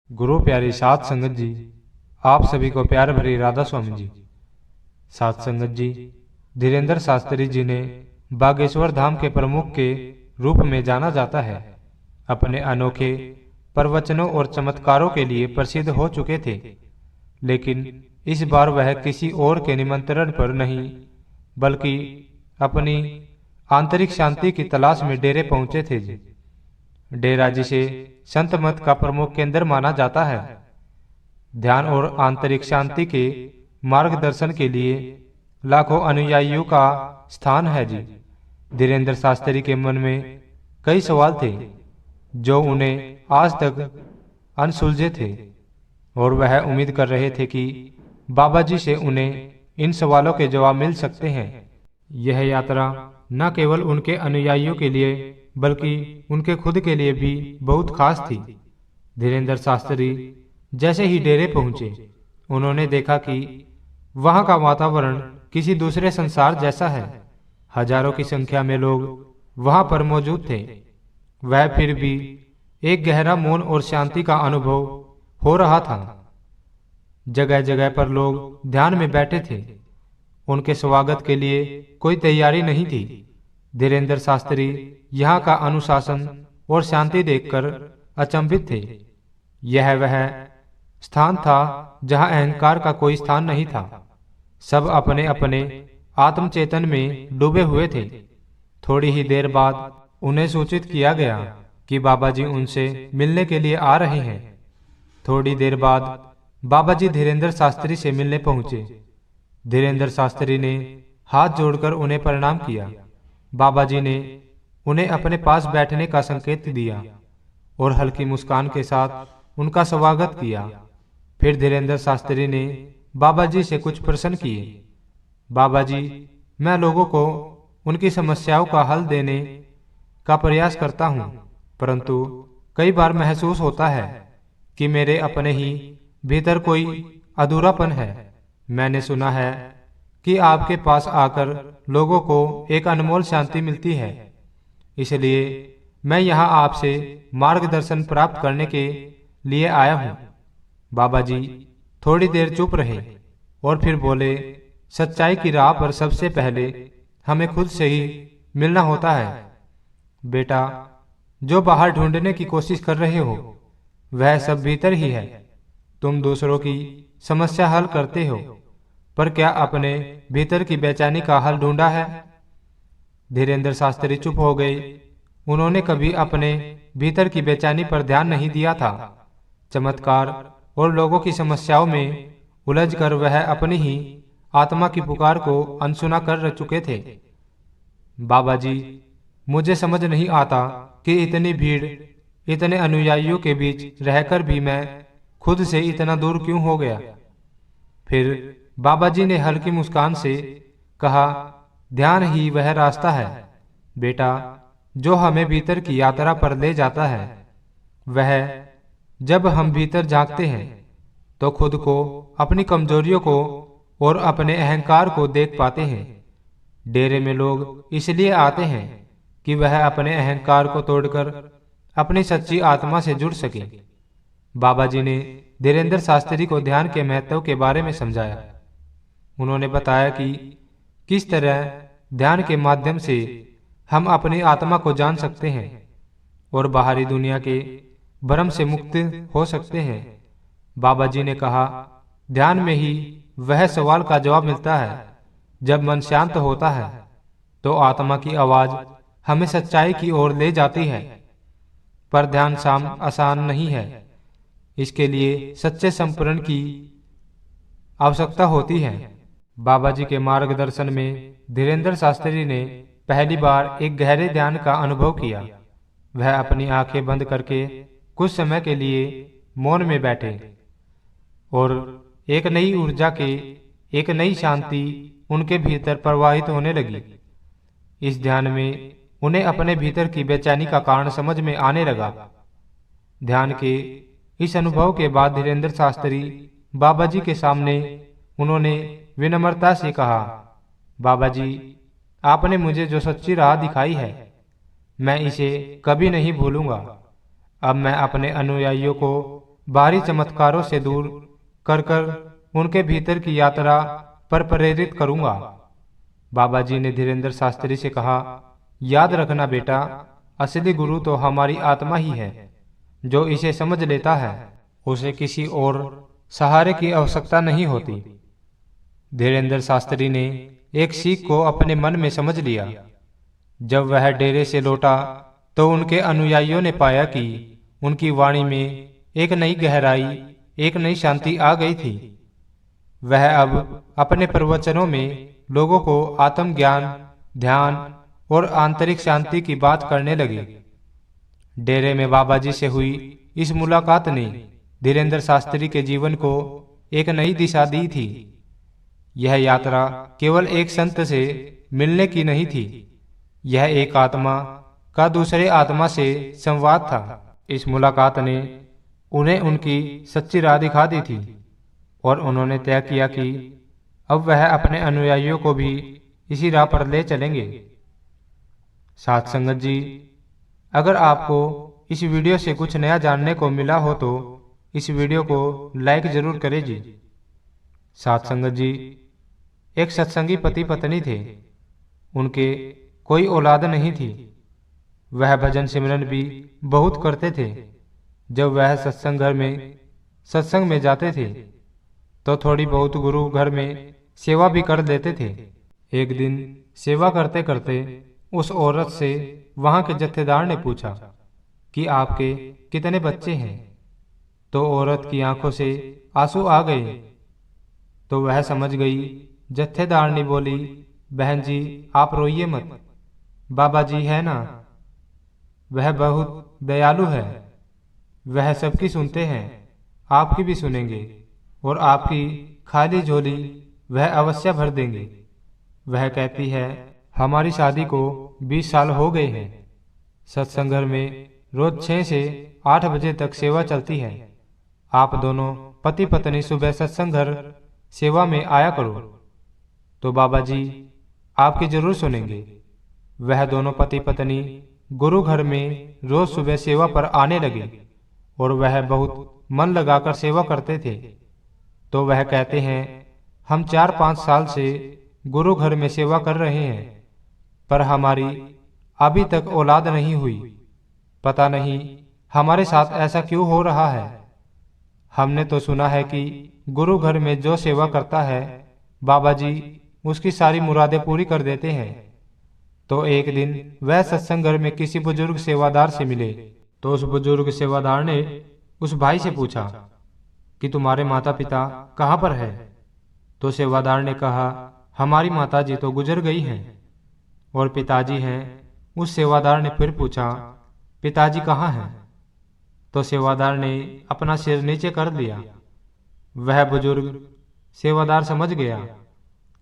गुरु प्यारी साध संगत जी, आप सभी को प्यार भरी राधा स्वामी जी। साध संगत जी, धीरेन्द्र शास्त्री जी ने बागेश्वर धाम के प्रमुख के रूप में जाना जाता है। अपने अनोखे प्रवचनों और चमत्कारों के लिए प्रसिद्ध हो चुके थे, लेकिन इस बार वह किसी और के निमंत्रण पर नहीं बल्कि अपनी आंतरिक शांति की तलाश में डेरे पहुंचे थे जी। डेरा जिसे संत मत का प्रमुख केंद्र माना जाता है, ध्यान और आंतरिक शांति के मार्गदर्शन के लिए लाखों अनुयायियों का स्थान है जी। धीरेन्द्र शास्त्री के मन में कई सवाल थे जो उन्हें आज तक अनसुलझे थे, और वह उम्मीद कर रहे थे कि बाबा जी से उन्हें इन सवालों के जवाब मिल सकते हैं। यह यात्रा न केवल उनके अनुयायियों के लिए बल्कि उनके खुद के लिए भी बहुत खास थी। धीरेन्द्र शास्त्री जैसे ही डेरे पहुंचे, उन्होंने देखा कि वहां का वातावरण किसी दूसरे संसार जैसा है। हजारों की संख्या में लोग वहां पर मौजूद थे। वह फिर भी एक गहरा मौन और शांति का अनुभव हो रहा था। जगह जगह पर लोग ध्यान में बैठे थे। उनके स्वागत के लिए कोई तैयारी नहीं थी। धीरेन्द्र शास्त्री यहाँ का अनुशासन और शांति देखकर अचंभित थे। यह वह स्थान था जहाँ अहंकार का कोई स्थान नहीं था। सब अपने अपने आत्मचेतन में डूबे हुए थे। थोड़ी ही देर बाद उन्हें सूचित किया गया कि बाबा जी उनसे मिलने के लिए आ रहे हैं। थोड़ी देर बाद बाबा जी धीरेन्द्र शास्त्री से मिलने पहुंचे। धीरेन्द्र शास्त्री ने हाथ जोड़कर उन्हें प्रणाम किया। बाबा जी ने उन्हें अपने पास बैठने का संकेत दिया और हल्की मुस्कान के साथ उनका स्वागत किया। फिर धीरेन्द्र शास्त्री ने बाबा जी से कुछ प्रश्न किए। बाबा जी, मैं लोगों को उनकी समस्याओं का हल देने का प्रयास करता हूँ, परंतु कई बार महसूस होता है कि मेरे अपने ही भीतर कोई अधूरापन है। मैंने सुना है कि आपके पास आकर लोगों को एक अनमोल शांति मिलती है, इसलिए मैं यहाँ आपसे मार्गदर्शन प्राप्त करने के लिए आया हूँ। बाबा जी थोड़ी देर चुप रहे और फिर बोले, सच्चाई की राह पर सबसे पहले हमें खुद से ही मिलना होता है। बेटा, जो बाहर ढूंढने की कोशिश कर रहे हो वह सब भीतर ही है। तुम दूसरों की समस्या हल करते हो, पर क्या अपने भीतर की बेचैनी का हल ढूंढा है? धीरेन्द्र शास्त्री चुप हो गए। उन्होंने कभी अपने भीतर की बेचैनी पर ध्यान नहीं दिया था। चमत्कार और लोगों की समस्याओं में उलझकर वह अपनी ही आत्मा की पुकार को अनसुना कर चुके थे। बाबा जी, मुझे समझ नहीं आता कि इतनी भीड़, इतने अनुयायियों के बीच रहकर भी मैं खुद से इतना दूर क्यों हो गया। फिर बाबा जी ने हल्की मुस्कान से कहा, ध्यान ही वह रास्ता है बेटा, जो हमें भीतर की यात्रा पर ले जाता है। वह जब हम भीतर झांकते हैं तो खुद को, अपनी कमजोरियों को और अपने अहंकार को देख पाते हैं। डेरे में लोग इसलिए आते हैं कि वह अपने अहंकार को तोड़कर अपनी सच्ची आत्मा से जुड़ सके। बाबा जी ने धीरेन्द्र शास्त्री को ध्यान के महत्व के बारे में समझाया। उन्होंने बताया कि किस तरह ध्यान के माध्यम से हम अपनी आत्मा को जान सकते हैं और बाहरी दुनिया के भ्रम से मुक्त हो सकते हैं। बाबा जी ने कहा, ध्यान में ही वह सवाल का जवाब मिलता है। जब मन शांत होता है तो आत्मा की आवाज हमें सच्चाई की ओर ले जाती है। पर ध्यान आसान नहीं है। इसके लिए सच्चे संपूर्ण की आवश्यकता होती है। बाबा जी के मार्गदर्शन में धीरेन्द्र शास्त्री ने पहली बार एक गहरे ध्यान का अनुभव किया। वह अपनी आंखें बंद करके कुछ समय के लिए मौन में बैठे और एक नई ऊर्जा के, एक नई शांति उनके भीतर प्रवाहित होने लगी। इस ध्यान में उन्हें अपने भीतर की बेचैनी का कारण समझ में आने लगा। ध्यान के इस अनुभव के बाद धीरेन्द्र शास्त्री बाबा जी के सामने उन्होंने विनम्रता से कहा, बाबा जी, आपने मुझे जो सच्ची राह दिखाई है मैं इसे कभी नहीं भूलूंगा। अब मैं अपने अनुयायियों को बाहरी चमत्कारों से दूर कर कर उनके भीतर की यात्रा पर प्रेरित करूंगा। बाबा जी ने धीरेंद्र शास्त्री से कहा, याद रखना बेटा, असली गुरु तो हमारी आत्मा ही है। जो इसे समझ लेता है उसे किसी और सहारे की आवश्यकता नहीं होती। धीरेंद्र शास्त्री ने एक सीख को अपने मन में समझ लिया। जब वह डेरे से लौटा तो उनके अनुयायियों ने पाया कि उनकी वाणी में एक नई गहराई, एक नई शांति आ गई थी। वह अब अपने प्रवचनों में लोगों को आत्मज्ञान, ध्यान और आंतरिक शांति की बात करने लगे। डेरे में बाबा जी से हुई इस मुलाकात ने धीरेंद्र शास्त्री के जीवन को एक नई दिशा दी थी। यह यात्रा केवल एक संत से मिलने की नहीं थी, यह एक आत्मा का दूसरे आत्मा से संवाद था। इस मुलाकात ने उन्हें उनकी सच्ची राह दिखा दी थी और उन्होंने तय किया कि अब वह अपने अनुयायियों को भी इसी राह पर ले चलेंगे। साथ संगत जी, अगर आपको इस वीडियो से कुछ नया जानने को मिला हो तो इस वीडियो को लाइक जरूर करें जी। साथ संगत जी, एक सत्संगी पति पत्नी थे। उनके कोई औलाद नहीं थी। वह भजन सिमरन भी बहुत करते थे। जब वह सत्संग में जाते थे तो थोड़ी बहुत गुरु घर में सेवा भी कर देते थे। एक दिन सेवा करते करते उस औरत से वहां के जत्थेदार ने पूछा कि आपके कितने बच्चे हैं? तो औरत की आंखों से आंसू आ गए। तो वह समझ गई। जत्थेदारनी बोली, बहन जी आप रोइए मत, बाबा जी है ना, वह बहुत दयालु है, वह सबकी सुनते हैं, आपकी भी सुनेंगे और आपकी खाली झोली वह अवश्य भर देंगे। वह कहती है, हमारी शादी को 20 साल हो गए हैं। सत्संग घर में रोज 6 से 8 बजे तक सेवा चलती है। आप दोनों पति पत्नी सुबह सत्संग घर सेवा में आया करो तो बाबा जी आपकी जरूर सुनेंगे। वह दोनों पति पत्नी गुरु घर में रोज सुबह सेवा पर आने लगे और वह बहुत मन लगाकर सेवा करते थे। तो वह कहते हैं, हम 4-5 साल से गुरु घर में सेवा कर रहे हैं पर हमारी अभी तक औलाद नहीं हुई। पता नहीं हमारे साथ ऐसा क्यों हो रहा है। हमने तो सुना है कि गुरु घर में जो सेवा करता है बाबा जी उसकी सारी मुरादें पूरी कर देते हैं। तो एक दिन वह सत्संग घर में किसी बुजुर्ग सेवादार से मिले। तो उस बुजुर्ग सेवादार ने उस भाई से पूछा कि तुम्हारे माता पिता कहाँ पर है? तो सेवादार ने कहा, हमारी माता जी तो गुजर गई हैं और पिताजी हैं। उस सेवादार ने फिर पूछा, पिताजी कहाँ हैं? तो सेवादार ने अपना सिर नीचे कर दिया। वह बुजुर्ग सेवादार समझ गया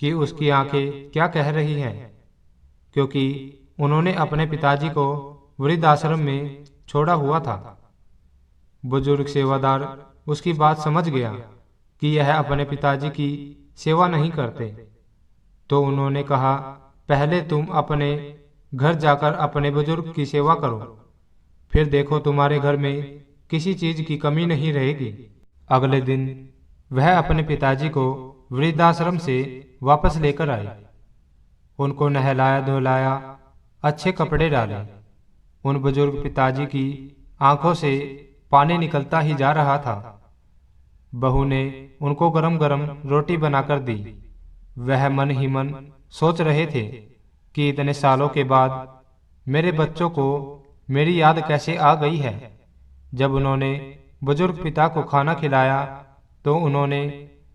कि उसकी आंखें क्या कह रही हैं, क्योंकि उन्होंने अपने पिताजी को वृद्धाश्रम में छोड़ा हुआ था। बुजुर्ग सेवादार उसकी बात समझ गया कि यह अपने पिताजी की सेवा नहीं करते। तो उन्होंने कहा, पहले तुम अपने घर जाकर अपने बुजुर्ग की सेवा करो, फिर देखो तुम्हारे घर में किसी चीज की कमी नहीं रहेगी। अगले दिन वह अपने पिताजी को वृद्धाश्रम से वापस लेकर आए। उनको नहलाया धुलाया, अच्छे कपड़े डाले। उन बुजुर्ग पिताजी की आंखों से पानी निकलता ही जा रहा था। बहू ने उनको गरम गरम रोटी बनाकर दी। वह मन ही मन सोच रहे थे कि इतने सालों के बाद मेरे बच्चों को मेरी याद कैसे आ गई है। जब उन्होंने बुजुर्ग पिता को खाना खिलाया तो उन्होंने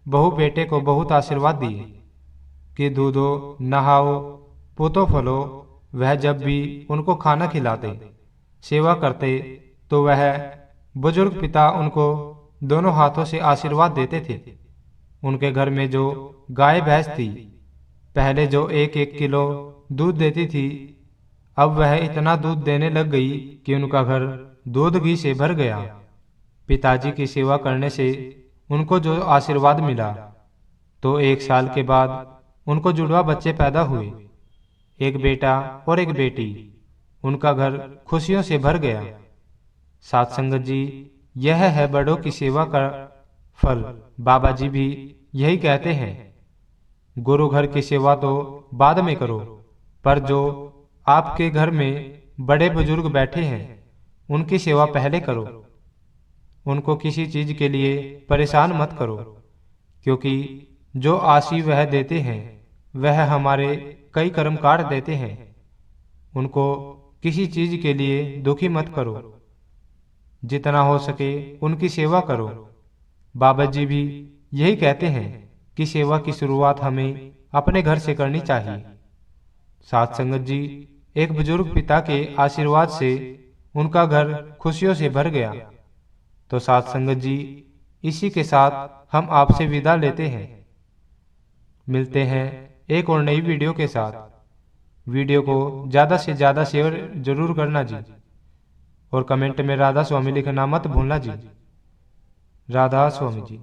बहू बेटे को बहुत आशीर्वाद दिए कि दूधो नहाओ पूतो फलो। वह जब भी उनको खाना खिलाते सेवा करते तो वह बुजुर्ग पिता उनको दोनों हाथों से आशीर्वाद देते थे। उनके घर में जो गाय भैंस थी, पहले जो 1-1 किलो दूध देती थी, अब वह इतना दूध देने लग गई कि उनका घर दूध घी से भर गया। पिताजी की सेवा करने से उनको जो आशीर्वाद मिला, तो 1 साल के बाद उनको जुड़वा बच्चे पैदा हुए, एक बेटा और एक बेटी। उनका घर खुशियों से भर गया। साथ संगत जी, यह है बड़ों की सेवा का फल। बाबा जी भी यही कहते हैं, गुरु घर की सेवा तो बाद में करो, पर जो आपके घर में बड़े बुजुर्ग बैठे हैं उनकी सेवा पहले करो। उनको किसी चीज के लिए परेशान मत करो, क्योंकि जो आशीष वह देते हैं वह हमारे कई कर्म काट देते हैं। उनको किसी चीज के लिए दुखी मत करो, जितना हो सके उनकी सेवा करो। बाबा जी भी यही कहते हैं कि सेवा की शुरुआत हमें अपने घर से करनी चाहिए। साध संगत जी, एक बुजुर्ग पिता के आशीर्वाद से उनका घर खुशियों से भर गया। तो साध संगत जी, इसी के साथ हम आपसे विदा लेते हैं। मिलते हैं एक और नई वीडियो के साथ। वीडियो को ज़्यादा से ज़्यादा शेयर जरूर करना जी, और कमेंट में राधा स्वामी लिखना मत भूलना जी। राधा स्वामी जी।